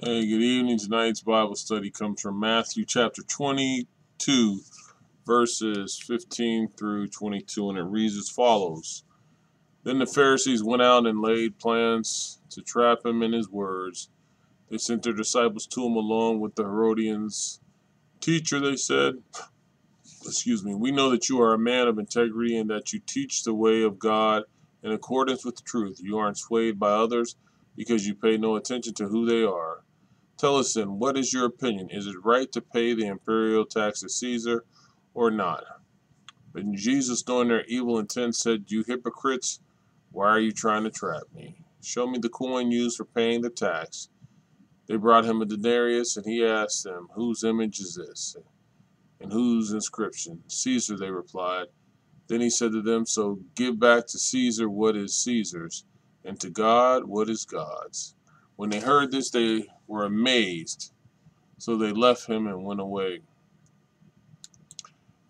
Hey, good evening. Tonight's Bible study comes from Matthew chapter 22, verses 15 through 22, and it reads as follows. Then the Pharisees went out and laid plans to trap him in his words. They sent their disciples to him along with the Herodians. Teacher, they said, we know that you are a man of integrity and that you teach the way of God in accordance with the truth. You aren't swayed by others because you pay no attention to who they are. Tell us then, what is your opinion? Is it right to pay the imperial tax to Caesar or not? But Jesus, knowing their evil intent, said, You hypocrites, why are you trying to trap me? Show me the coin used for paying the tax. They brought him a denarius, and he asked them, Whose image is this? And whose inscription? Caesar, they replied. Then he said to them, So give back to Caesar what is Caesar's, and to God what is God's. When they heard this, they were amazed. So they left him and went away.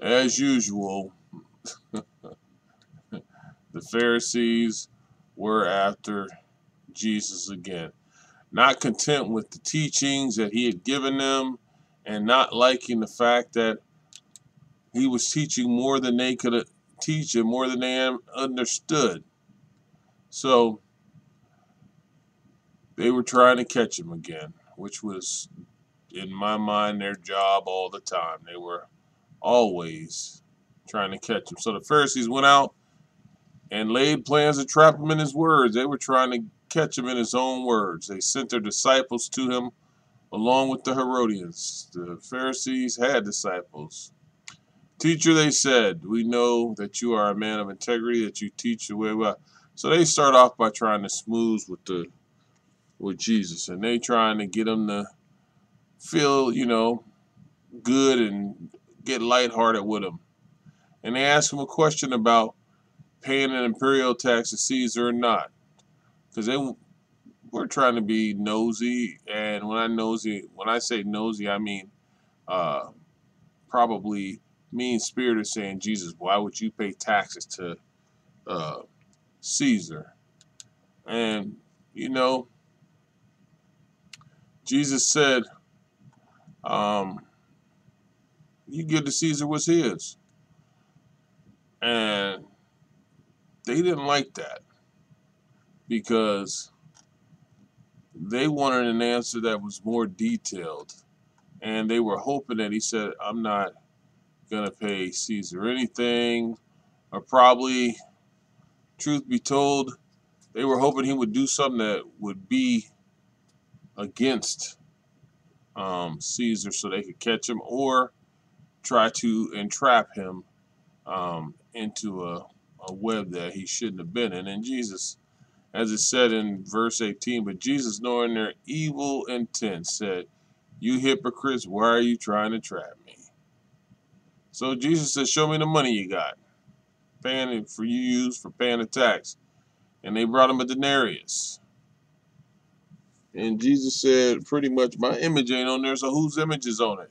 As usual, the Pharisees were after Jesus again, not content with the teachings that he had given them and not liking the fact that he was teaching more than they could teach and more than they understood. So they were trying to catch him again, which was, in my mind, their job all the time. They were always trying to catch him. So the Pharisees went out and laid plans to trap him in his words. They were trying to catch him in his own words. They sent their disciples to him along with the Herodians. The Pharisees had disciples. Teacher, they said, we know that you are a man of integrity, that you teach the way well. So they start off by trying to smooth with Jesus, and they trying to get him to feel, good and get lighthearted with him. And they ask him a question about paying an imperial tax to Caesar or not, because they were trying to be nosy. And when I say nosy, I mean uh, probably mean spirited, saying, Jesus, why would you pay taxes to uh, Caesar? And you know, Jesus said, um, "You give to Caesar what's his," and they didn't like that because they wanted an answer that was more detailed, and they were hoping that he said, "I'm not gonna pay Caesar anything," or probably, truth be told, they were hoping he would do something that would be against Caesar so they could catch him or try to entrap him into a web that he shouldn't have been in. And Jesus, as it said in verse 18, but Jesus, knowing their evil intent, said, You hypocrites, why are you trying to trap me? So Jesus said, Show me the money you got, paying it for you use for paying the tax. And they brought him a denarius. And Jesus said, pretty much, my image ain't on there, so whose image is on it?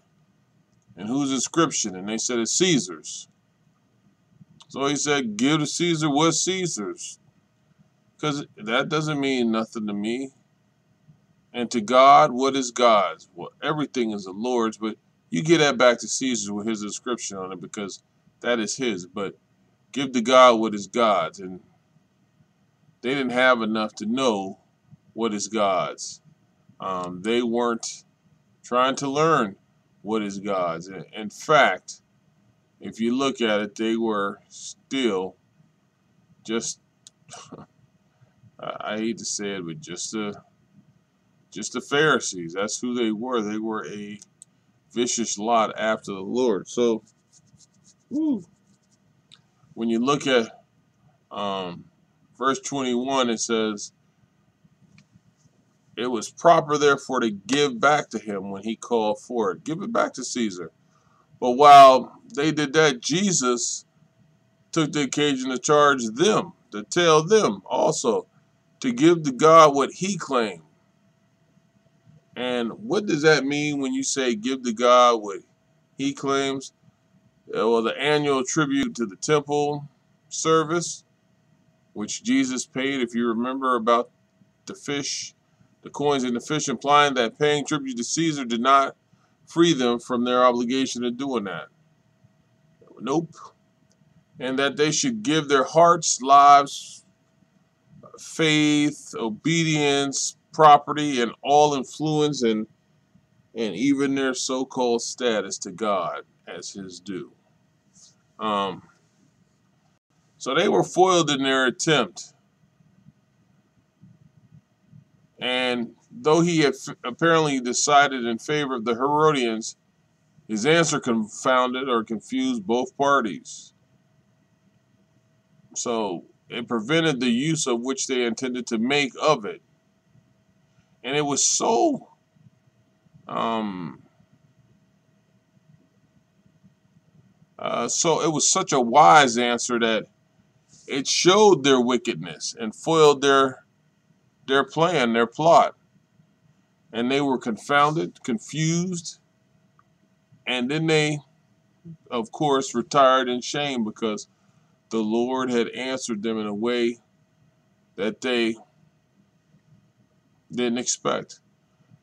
And whose inscription? And they said, it's Caesar's. So he said, give to Caesar what's Caesar's. Because that doesn't mean nothing to me. And to God, what is God's? Well, everything is the Lord's, but you get that back to Caesar with his inscription on it because that is his. But give to God what is God's. And they didn't have enough to know what is God's. They weren't trying to learn what is God's. In fact, if you look at it, they were still just, I hate to say it, but just the Pharisees. That's who they were. They were a vicious lot after the Lord. So, whew, when you look at um, verse 21, it says, it was proper, therefore, to give back to him when he called for it. Give it back to Caesar. But while they did that, Jesus took the occasion to charge them, to tell them also to give to God what he claimed. And what does that mean when you say give to God what he claims? Well, the annual tribute to the temple service, which Jesus paid, if you remember about the the coins and the fish, implying that paying tribute to Caesar did not free them from their obligation of doing that. Nope. And that they should give their hearts, lives, faith, obedience, property, and all influence and even their so-called status to God as his due. So they were foiled in their attempt. And though he had apparently decided in favor of the Herodians, his answer confounded or confused both parties. So it prevented the use of which they intended to make of it. And it was so it was such a wise answer that it showed their wickedness and foiled their plan, their plot. And they were confounded, confused, and then they, of course, retired in shame because the Lord had answered them in a way that they didn't expect.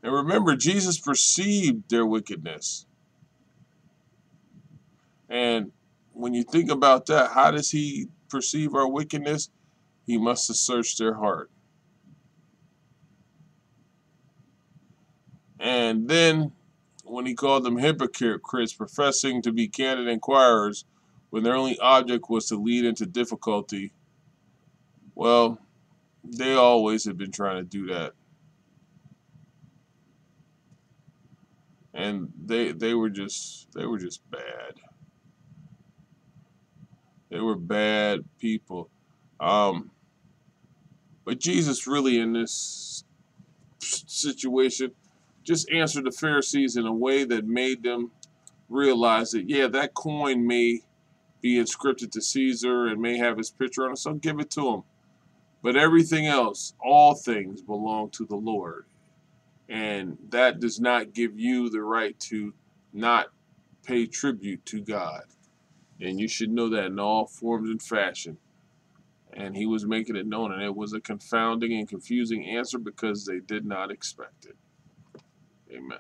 And remember, Jesus perceived their wickedness. And when you think about that, how does he perceive our wickedness? He must have searched their heart. And then when he called them hypocrites, professing to be candid inquirers, when their only object was to lead into difficulty, well, they always have been trying to do that. And they were just bad. They were bad people. But Jesus really in this situation just answered the Pharisees in a way that made them realize that, yeah, that coin may be inscripted to Caesar and may have his picture on it, so give it to him. But everything else, all things belong to the Lord. And that does not give you the right to not pay tribute to God. And you should know that in all forms and fashion. And he was making it known, and it was a confounding and confusing answer because they did not expect it. Amen.